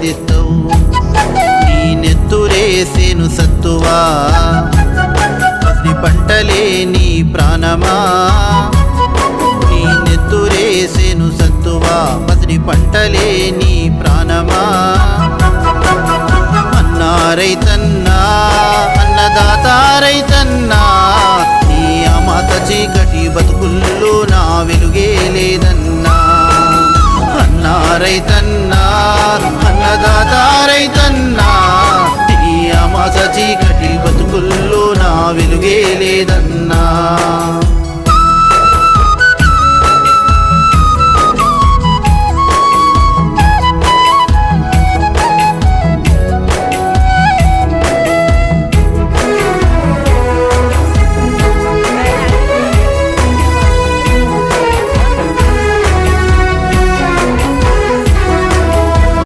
అందిస్తావు. నీ నెత్తురేసేను సత్తువా పసిడి పంటలే నీ ప్రాణమా. నీ నెత్తురేసేను సత్తువా పసిడి పంటలే నీ ప్రాణమా. అన్నా రైతన్నా అన్నదాత రైతన్నా నీ అమాత చీకటి బతుకుల్లో నా వెలుగే లేదన్నా. అన్నా రైతన్నా అన్నదాత రైతన్నా నీ అమాత చీకటి బతుకుల్లో నా వెలుగే లేదన్నా.